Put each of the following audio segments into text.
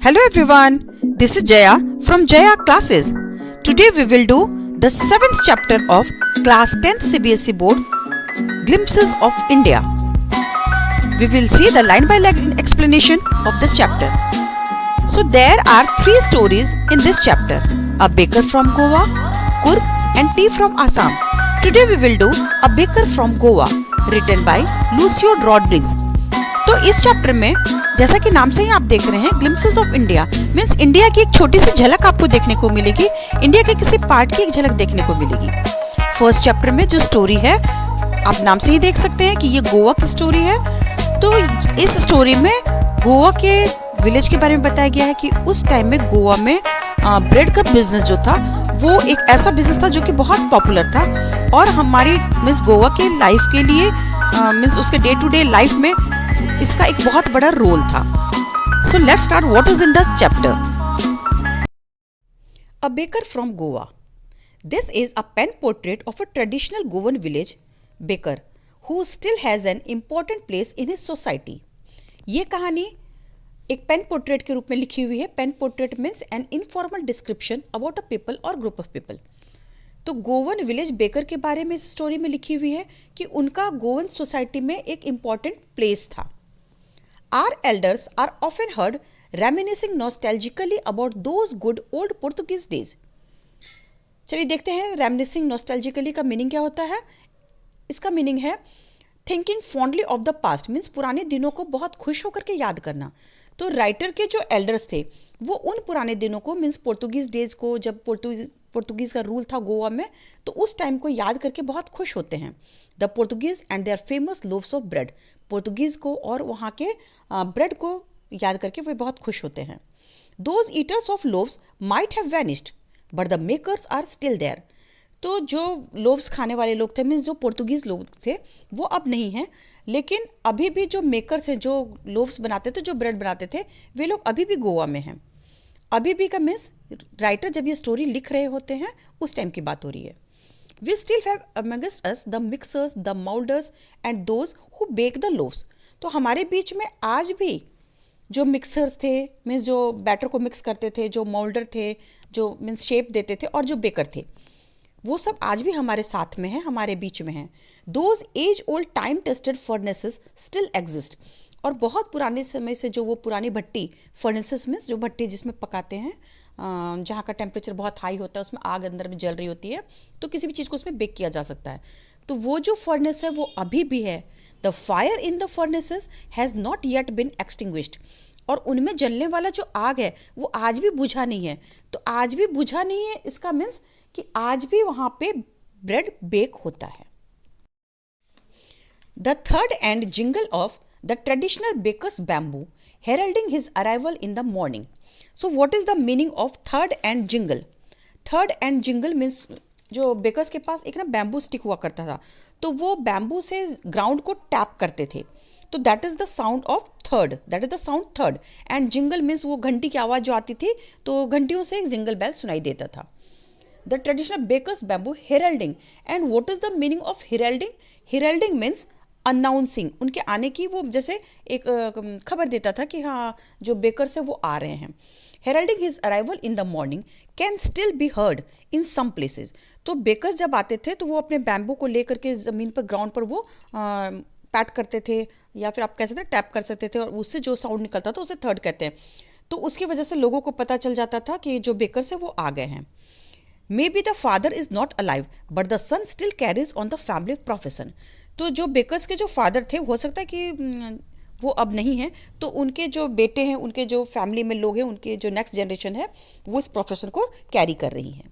Hello everyone, this is Jaya from Jaya Classes. Today we will do the 7th chapter of Class 10th CBSE Board, Glimpses of India. We will see the line by line explanation of the chapter. So there are 3 stories in this chapter, a baker from Goa, Kurg and tea from Assam. Today we will do a baker from Goa, written by Lucio Rodriguez. तो इस chapter में जैसा कि नाम से ही आप देख रहे हैं glimpses of India means India की एक छोटी सी झलक आपको देखने को मिलेगी, इंडिया के किसी पार्ट की एक झलक देखने को मिलेगी। फर्स्ट चैप्टर में जो स्टोरी है आप नाम से ही देख सकते हैं कि ये गोवा की स्टोरी है। तो इस स्टोरी में गोवा के विलेज के बारे में बताया गया है कि उस टाइम में गोवा में ब्रेड का बिजनेस जो था वो एक ऐसा बिजनेस था जो कि बहुत पॉपुलर था और हमारी मीन्स गोवा के लाइफ के लिए मीन्स उसके डे टू डे लाइफ में इसका एक बहुत बड़ा रोल था। So let's start what is in the chapter. A baker from Goa. This is a pen portrait of a traditional Goan village baker who still has an important place in his society. ये कहानी एक pen portrait के रूप में लिखी हुई है। Pen portrait means an informal description about a people और ग्रुप ऑफ पीपल। तो गोवन विलेज बेकर के बारे में इस स्टोरी में लिखी हुई है कि उनका गोवन सोसाइटी में एक इम्पॉर्टेंट प्लेस था। Our elders are often heard reminiscing nostalgically about those good old Portuguese days. चलिए देखते हैं reminiscing nostalgically का मीनिंग क्या होता है। इसका मीनिंग है thinking fondly of the past, means पुराने दिनों को बहुत खुश होकर के याद करना। तो राइटर के जो एल्डर्स थे वो उन पुराने दिनों को मीन्स पोर्तुगीज डेज को, जब पोर्तुगीज का रूल था गोवा में, तो उस टाइम को याद करके बहुत खुश होते हैं। The Portuguese and their famous loaves of bread, Portuguese को और वहाँ के ब्रेड को याद करके वे बहुत खुश होते हैं। Those eaters of loaves might have vanished but the makers are still there. तो जो लोव्स खाने वाले लोग थे मीन्स जो पोर्तुगीज लोग थे वो अब नहीं हैं, लेकिन अभी भी जो मेकर्स हैं, जो लोव्स बनाते थे, जो ब्रेड बनाते थे, वे लोग अभी भी गोवा में हैं। अभी भी का मीन्स राइटर जब ये स्टोरी लिख रहे होते हैं उस टाइम की बात हो रही है। We still have amongst us the mixers, the molders and those who bake the loaves. तो हमारे बीच में आज भी जो मिक्सर्स थे मीन्स जो बैटर को मिक्स करते थे, जो मोल्डर थे, जो मीन्स शेप देते थे, और जो बेकर थे, वो सब आज भी हमारे साथ में हैं, हमारे बीच में हैं। Those age old time tested furnaces still exist. और बहुत पुराने समय से जो वो पुरानी भट्टी, फर्नेसेस मीन्स जो भट्टी जिसमें पकाते हैं, जहाँ का टेम्परेचर बहुत हाई होता है, उसमें आग अंदर में जल रही होती है, तो किसी भी चीज़ को उसमें बेक किया जा सकता है। तो वो जो फर्नेस है वो अभी भी है। The fire in the furnaces has not yet been extinguished. और उनमें जलने वाला जो आग है वो आज भी बुझा नहीं है। तो आज भी बुझा नहीं है इसका मीन्स कि आज भी वहाँ पे ब्रेड बेक होता है। द थर्ड and jingle of the traditional bakers bamboo heralding his arrival in the morning. So what is the meaning of third and jingle? Third and jingle means जो बेकर्स के पास एक ना बैम्बू स्टिक हुआ करता था, तो वो बैम्बू से ग्राउंड को टैप करते थे, तो that is the sound of third, that is the sound third. And jingle means वो घंटी की आवाज़ जो आती थी, तो घंटियों से एक जिंगल बेल सुनाई देता था। The traditional bakers bamboo heralding. And what is the meaning of heralding? Heralding means announcing, उनके आने की वो जैसे एक खबर देता था कि हाँ जो बेकर्स है वो आ रहे हैं। Heralding his arrival in the morning can still be heard in some places. तो बेकर्स जब आते थे तो वो अपने बैम्बू को लेकर के ज़मीन पर ग्राउंड पर वो पैट करते थे, या फिर आप कह सकते हैं टैप कर सकते थे, और उससे जो साउंड निकलता था उसे थर्ड कहते हैं। तो उसकी वजह से लोगों को पता चल जाता था कि जो बेकर्स है वो आ गए हैं। Maybe the father is not alive but the son still carries on the family profession. तो जो बेकर्स के जो फादर थे हो सकता है कि वो अब नहीं हैं, तो उनके जो बेटे हैं, उनके जो फैमिली में लोग हैं, उनके जो नेक्स्ट जनरेशन है वो इस प्रोफेशन को कैरी कर रही हैं।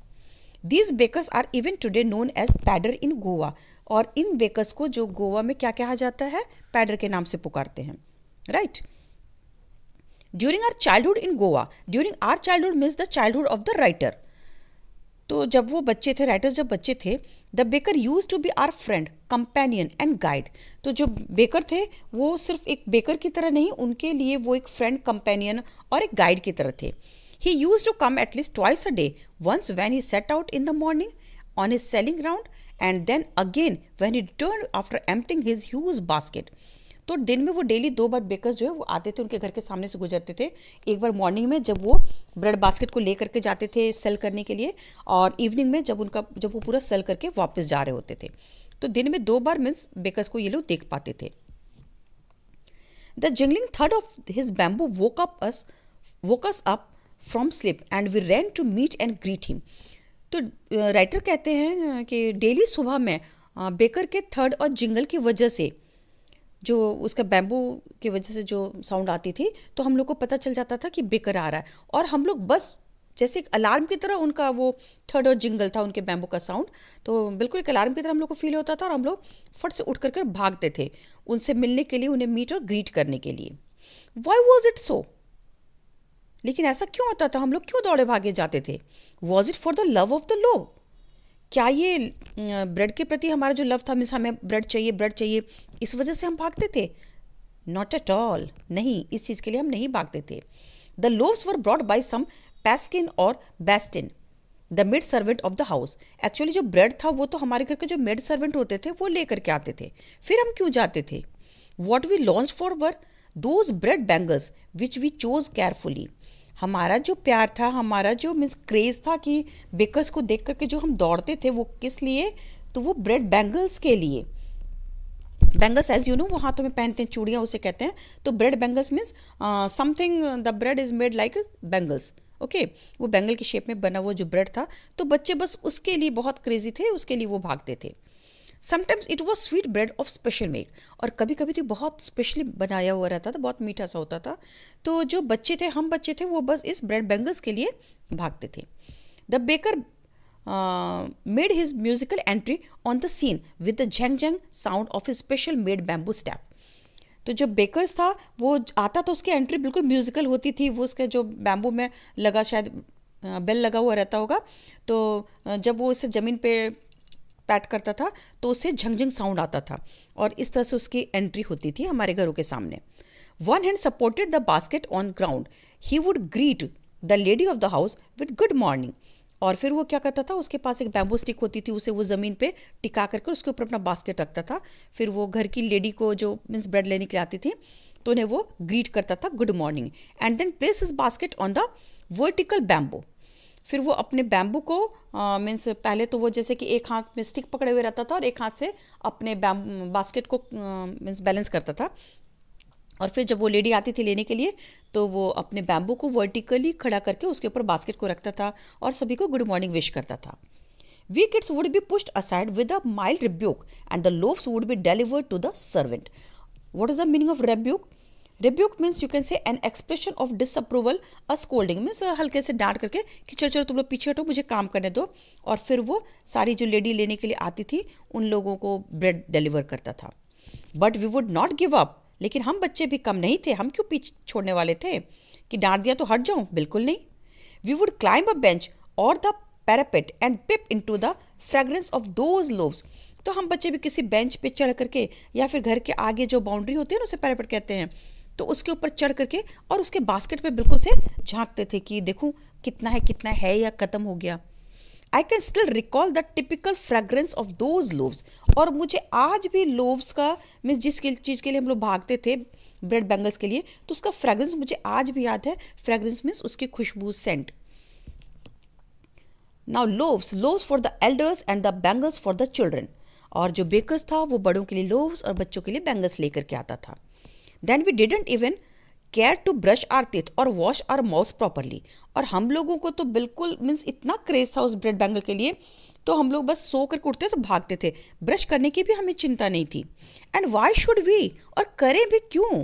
These bakers are even today known as पैडर इन गोवा। और इन बेकर्स को जो गोवा में क्या कहा जाता है, पैडर के नाम से पुकारते हैं, right. During our childhood in Goa, during our childhood means the childhood of the writer. तो जब वो बच्चे थे, राइटर्स जब बच्चे थे, the baker used to be our friend, companion and guide. तो जो बेकर थे वो सिर्फ एक बेकर की तरह नहीं, उनके लिए वो एक फ्रेंड, कंपेनियन और एक गाइड की तरह थे। He used to come at least twice a day, once when he set out in the morning on his selling round, and then again when he return after emptying his huge basket. तो दिन में वो daily 2 बार bakers जो है वो आते थे, उनके घर के सामने से गुजरते थे। एक बार मॉर्निंग में जब वो ब्रेड बास्केट को ले करके जाते थे सेल करने के लिए, और इवनिंग में जब वो पूरा सेल करके वापस जा रहे होते थे। तो दिन में 2 बार मीन्स बेकर्स को ये लोग देख पाते थे। The jingling third of his bamboo woke us up from sleep and we ran to meet and greet him। तो राइटर कहते हैं कि डेली सुबह में बेकर के थर्ड और जिंगल की वजह से, जो उसका बैम्बू की वजह से जो साउंड आती थी, तो हम लोग को पता चल जाता था कि बेकर आ रहा है, और हम लोग बस जैसे एक अलार्म की तरह उनका वो थर्ड और जिंगल था, उनके बैम्बू का साउंड, तो बिल्कुल एक अलार्म की तरह हम लोग को फील होता था, और हम लोग फट से उठ करके भागते थे उनसे मिलने के लिए, उन्हें मीट और ग्रीट करने के लिए। Why was it so? लेकिन ऐसा क्यों होता था? हम लोग क्यों दौड़े भागे जाते थे? Was it for the love of the loaf? क्या ये ब्रेड के प्रति हमारा जो लव था, मीन्स हमें ब्रेड चाहिए, इस वजह से हम भागते थे? नॉट एट ऑल, नहीं, इस चीज़ के लिए हम नहीं भागते थे। The loaves were brought by some Paskine और Bastine, the maid servant of the house. Actually जो ब्रेड था वो तो हमारे घर के जो मेड सर्वेंट होते थे वो लेकर के आते थे, फिर हम क्यों जाते थे? What we longed for were those bread bangles which we chose carefully. हमारा जो प्यार था, हमारा जो मीन्स क्रेज था कि बेकर्स को देख करके जो हम दौड़ते थे, वो किस लिए? तो वो ब्रेड बैंगल्स के लिए। बैंगल्स एज यू नो वो हाथों में पहनते हैं, चूड़ियाँ उसे कहते हैं। तो bread bangles means something the bread is made like bangles, okay. वो बैंगल की शेप में बना हुआ जो ब्रेड था, तो बच्चे बस उसके लिए बहुत क्रेजी थे, उसके लिए वो भागते थे। Sometimes it was sweet bread of special make, और कभी कभी तो बहुत स्पेशली बनाया हुआ रहता था, बहुत मीठा सा होता था। तो जो बच्चे थे, हम बच्चे थे, वो बस इस ब्रेड बैंगल्स के लिए भागते थे। The baker made his musical entry on the scene with the jhang jhang sound of his special made bamboo staff. तो जब बेकर्स था वो आता तो उसकी एंट्री बिल्कुल म्यूजिकल होती थी, वो उसके जो बैम्बू में लगा शायद बेल लगा हुआ रहता होगा, तो जब वो इसे ज़मीन पे पैट करता था तो उससे झंझंग साउंड आता था, और इस तरह से उसकी एंट्री होती थी हमारे घरों के सामने। One hand supported the basket on ground, he would greet the lady of the house with good morning. और फिर वो क्या करता था, उसके पास एक बैम्बू स्टिक होती थी, उसे वो ज़मीन पे टिका करके उसके ऊपर अपना बास्केट रखता था। फिर वो घर की लेडी को जो मीन्स ब्रेड लेने के लिए आती थी, तो उन्हें वो ग्रीट करता था good morning, and then place his basket on the vertical bamboo. फिर वो अपने बैम्बू को मीन्स पहले तो वो जैसे कि एक हाथ में स्टिक पकड़े हुए रहता था और एक हाथ से अपने बास्केट को मीन्स बैलेंस करता था, और फिर जब वो लेडी आती थी लेने के लिए, तो वो अपने बैम्बू को वर्टिकली खड़ा करके उसके ऊपर बास्केट को रखता था और सभी को गुड मॉर्निंग विश करता था। We kids would be pushed aside with a mild rebuke and the loaves would be delivered to the servant. What is the meaning of rebuke? Rebuke means you can say an expression of disapproval, a scolding means हल्के से डांट करके कि चलो चलो तुम लोग पीछे हटो, मुझे काम करने दो। और फिर वो सारी जो लेडी लेने के लिए आती थी उन लोगों को ब्रेड डिलीवर करता था। But we would not give up, लेकिन हम बच्चे भी कम नहीं थे, हम क्यों पीछे छोड़ने वाले थे कि डांट दिया तो हट जाऊं? बिल्कुल नहीं। We would climb a bench और the parapet and peep into the fragrance of those loaves. तो हम बच्चे भी किसी बेंच पे चढ़ करके, या फिर घर के आगे जो बाउंड्री होती है ना उसे पैरापेट कहते हैं, तो उसके ऊपर चढ़ करके और उसके बास्केट पे बिल्कुल से झांकते थे कि देखूं कितना है या खत्म हो गया। I can still recall the typical fragrance of those loaves. और मुझे आज भी लोव्स का मीन्स जिस चीज़ के लिए हम लोग भागते थे ब्रेड बैंगल्स के लिए, तो उसका फ्रेग्रेंस मुझे आज भी याद है। फ्रेग्रेंस मीन्स उसकी खुशबू, scent. Now loaves for the elders and the bangles for the children. और जो बेकर्स था वो बड़ों के लिए लोव्स और बच्चों के लिए बैंगल्स लेकर के आता था। Then we didn't even care to brush our teeth और वॉश आर माउथ प्रॉपरली। और हम लोगों को तो बिल्कुल मीन्स इतना क्रेज था उस ब्रेड बैंगल के लिए, तो हम लोग बस सो कर उठते तो भागते थे, ब्रश करने की भी हमें चिंता नहीं थी। एंड वाई शुड वी, और करें भी क्यों?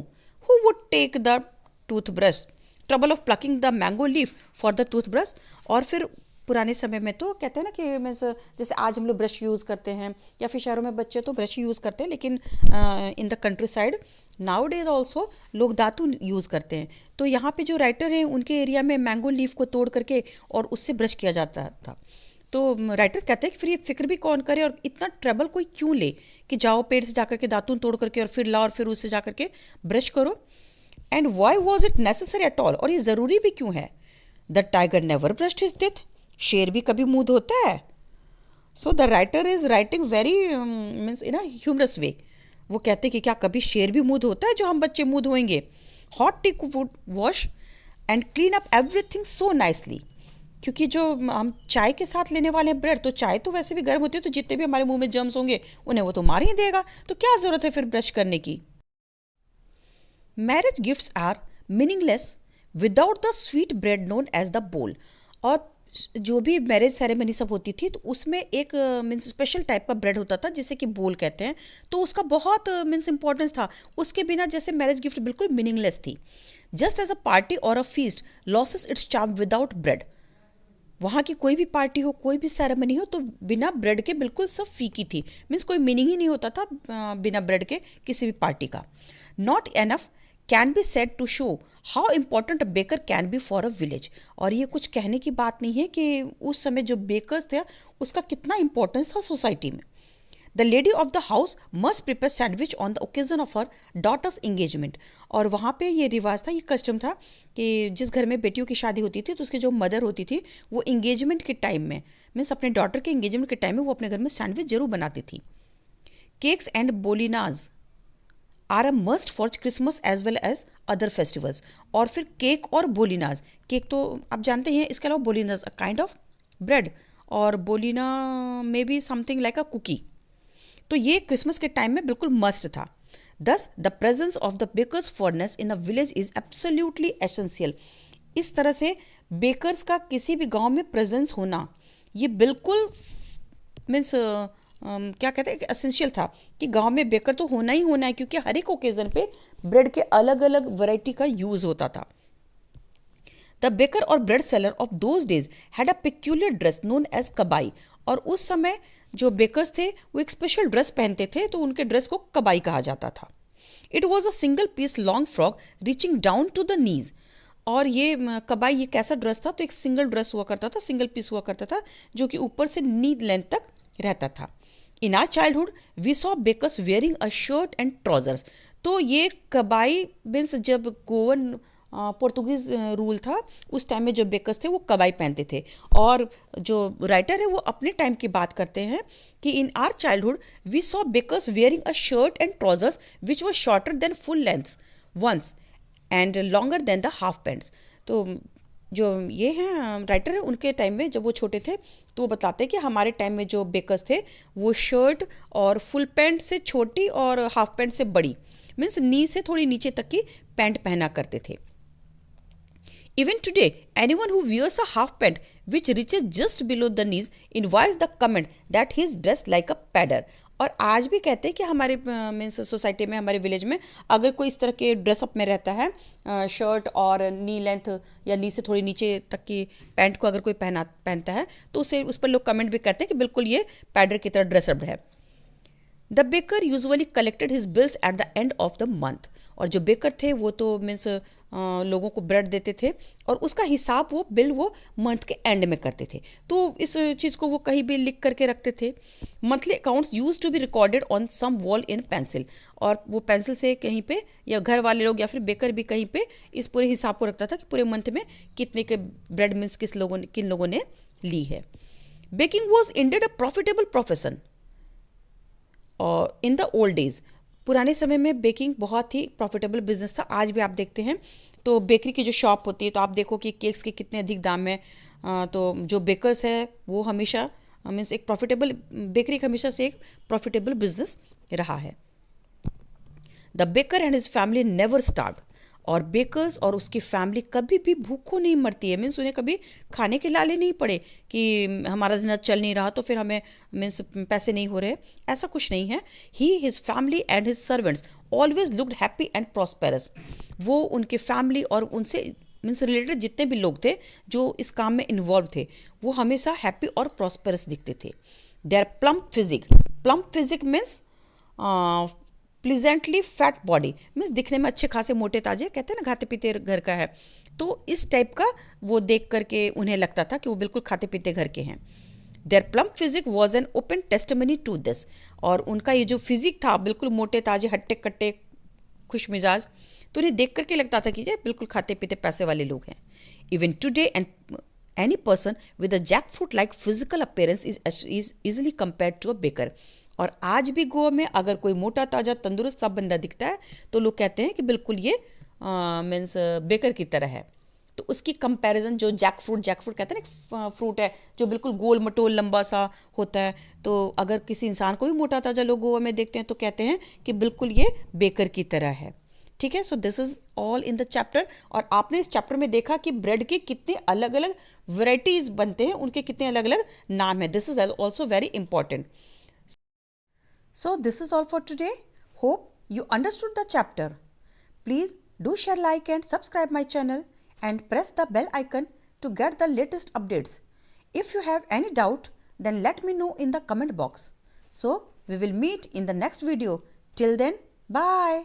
Who would take the toothbrush, trouble of plucking the mango leaf for the toothbrush. और फिर पुराने समय में तो कहते हैं ना कि मीन्स जैसे आज हम लोग ब्रश यूज़ करते हैं, या फिर शहरों में बच्चे तो ब्रश यूज़ करते हैं, लेकिन in the country side now days also लोग दातुन यूज़ करते हैं। तो यहाँ पे जो राइटर हैं उनके एरिया में मैंगो लीफ को तोड़ करके और उससे ब्रश किया जाता था। तो राइटर्स कहते हैं कि फिर ये फिक्र भी कौन करे और इतना ट्रबल कोई क्यों ले कि जाओ पेड़ से जाकर के दातुन तोड़ करके और फिर लाओ और फिर उससे जा करके ब्रश करो। And why was it necessary at all, और ये ज़रूरी भी क्यों है? The tiger never brushed his teeth, शेर भी कभी मुंह धोता है? So the writer is writing very means in a humorous way. वो कहते कि क्या कभी शेर भी मुंह धोता है जो हम बच्चे मुंह धोएंगे। Hot tea would wash and clean up everything so nicely. क्योंकि जो हम चाय के साथ लेने वाले हैं ब्रेड, तो चाय तो वैसे भी गर्म होती है, तो जितने भी हमारे मुंह में जर्म्स होंगे उन्हें वो तो मार ही देगा, तो क्या ज़रूरत है फिर ब्रश करने की। Marriage gifts are meaningless without the sweet bread known as the bol. और जो भी मैरिज सेरेमनी सब होती थी तो उसमें एक मीन्स स्पेशल टाइप का ब्रेड होता था जिसे कि बोल कहते हैं, तो उसका बहुत मीन्स इंपॉर्टेंस था। उसके बिना जैसे मैरिज गिफ्ट बिल्कुल मीनिंगलेस थी। जस्ट एज अ पार्टी और अ feast losses it's charm without bread. वहाँ की कोई भी पार्टी हो, कोई भी सेरेमनी हो, तो बिना ब्रेड के बिल्कुल सब फीकी थी। मीन्स कोई मीनिंग ही नहीं होता था बिना ब्रेड के किसी भी पार्टी का। Not enough can be said to show how important baker can be for a village. और ये कुछ कहने की बात नहीं है कि उस समय जो बेकर्स थे उसका कितना इंपॉर्टेंस था सोसाइटी में। The lady of the house must prepare sandwich on the occasion of her daughter's engagement. और वहाँ पे ये रिवाज था, ये कस्टम था कि जिस घर में बेटियों की शादी होती थी तो उसकी जो मदर होती थी वो इंगेजमेंट के टाइम में, मीन्स अपने डॉटर के इंगेजमेंट के टाइम में वो अपने घर में सैंडविच जरूर बनाती थी। केक्स एंड बोलिनाज are a must for Christmas as well as other festivals. और फिर केक और बोलिनाज, केक तो आप जानते हैं, इसके अलावा बोलिनाज अ काइंड ऑफ ब्रेड, और बोलिना may be something like a cookie. तो ये क्रिसमस के टाइम में बिल्कुल मस्ट था। Thus the presence of the bakers furnace in a village is absolutely essential. इस तरह से बेकर्स का किसी भी गांव में प्रेजेंस होना ये बिल्कुल मीन्स क्या कहते हैं कि एसेंशियल था कि गांव में बेकर तो होना ही होना है, क्योंकि हर एक ओकेजन पे ब्रेड के अलग अलग वैरायटी का यूज होता था। द बेकर और bread seller of those days had a peculiar dress known as कबाई। और उस समय जो बेकर्स थे वो एक स्पेशल ड्रेस पहनते थे, तो उनके ड्रेस को कबाई कहा जाता था। It was a single piece long frock reaching down to the knees. और ये कबाई ये कैसा ड्रेस था, तो एक सिंगल ड्रेस हुआ करता था, सिंगल पीस हुआ करता था जो कि ऊपर से नी लेंथ तक रहता था। In our childhood we saw bakers wearing a shirt and trousers. तो ये कबाई मीन्स जब गोवन पोर्तुगीज रूल था उस टाइम में जो बेकर्स थे वो कबाई पहनते थे। और जो राइटर है वो अपने टाइम की बात करते हैं कि in our childhood we saw bakers wearing a shirt and trousers which were shorter than full length ones and longer than the half pants. तो जो ये हैं राइटर है उनके टाइम में जब वो छोटे थे तो वो बताते हैं कि हमारे टाइम में जो बेकर्स थे वो शर्ट और फुल पैंट से छोटी और हाफ पैंट से बड़ी मीन्स नी से थोड़ी नीचे तक की पैंट पहना करते थे। Even today, anyone who wears a half pant which reaches just below the knees invites the comment that he is dressed like a padder। और आज भी कहते हैं कि हमारे मीन्स सोसाइटी में, हमारे विलेज में अगर कोई इस तरह के ड्रेसअप में रहता है, शर्ट और नी लेंथ या नी से थोड़ी नीचे तक की पैंट को अगर कोई पहनता है तो उसे उस पर लोग कमेंट भी करते हैं कि बिल्कुल ये पैडर की तरह ड्रेसअप है। The baker usually collected his bills at the end of the month. और जो बेकर थे वो तो मीन्स लोगों को ब्रेड देते थे और उसका हिसाब वो बिल वो मंथ के एंड में करते थे, तो इस चीज़ को वो कहीं भी लिख करके रखते थे। Monthly accounts used to be recorded on some wall in pencil. और वो पेंसिल से कहीं पे या घर वाले लोग या फिर बेकर भी कहीं पे इस पूरे हिसाब को रखता था कि पूरे मंथ में कितने के ब्रेड मीन्स किन लोगों ने ली है। Baking was ended a profitable profession और इन द ओल्ड डेज। पुराने समय में बेकिंग बहुत ही प्रॉफिटेबल बिजनेस था। आज भी आप देखते हैं तो बेकरी की जो शॉप होती है तो आप देखो कि केक्स के कितने अधिक दाम है। तो जो बेकर्स है वो हमेशा मीन्स एक प्रॉफिटेबल बेकरी हमेशा से एक प्रॉफिटेबल बिजनेस रहा है। The baker and his family never starve. और बेकर्स और उसकी फैमिली कभी भी भूखों नहीं मरती है। मीन्स उन्हें कभी खाने के लाले नहीं पड़े कि हमारा दिन चल नहीं रहा तो फिर हमें मीन्स पैसे नहीं हो रहे, ऐसा कुछ नहीं है। He his family and his servants always looked happy and prosperous. वो उनके फैमिली और उनसे मीन्स रिलेटेड जितने भी लोग थे जो इस काम में इन्वॉल्व थे वो हमेशा हैप्पी और प्रॉस्पेरस दिखते थे। Their plump physique means pleasantly fat body means दिखने में अच्छे खासे मोटे ताजे, कहते हैं ना खाते पीते घर का है, तो इस टाइप का वो देख करके उन्हें लगता था कि वो बिल्कुल खाते पीते घर के हैं। Their plump physique was an open testimony to this. और उनका ये जो फिजिक था बिल्कुल मोटे ताजे हट्टे कट्टे खुश मिजाज, तो उन्हें देख करके लगता था कि ये बिल्कुल खाते पीते पैसे वाले लोग हैं। Even today and any person with a jackfruit like physical appearance is easily compared to a baker. और आज भी गोवा में अगर कोई मोटा ताजा तंदुरुस्त सा बंदा दिखता है तो लोग कहते हैं कि बिल्कुल ये मीन्स बेकर की तरह है। तो उसकी कंपैरिजन जो जैक फ्रूट कहते हैं ना, फ्रूट है जो बिल्कुल गोल मटोल लंबा सा होता है, तो अगर किसी इंसान को भी मोटा ताजा लोग गोवा में देखते हैं तो कहते हैं कि बिल्कुल ये बेकर की तरह है। ठीक है, so this is all in the chapter. और आपने इस चैप्टर में देखा कि ब्रेड के कितने अलग अलग वेराइटीज बनते हैं, उनके कितने अलग अलग नाम है। This is also very important. So this is all for today. Hope you understood the chapter. Please do share, like and subscribe my channel and press the bell icon to get the latest updates. If you have any doubt, then let me know in the comment box. So we will meet in the next video. Till then, bye.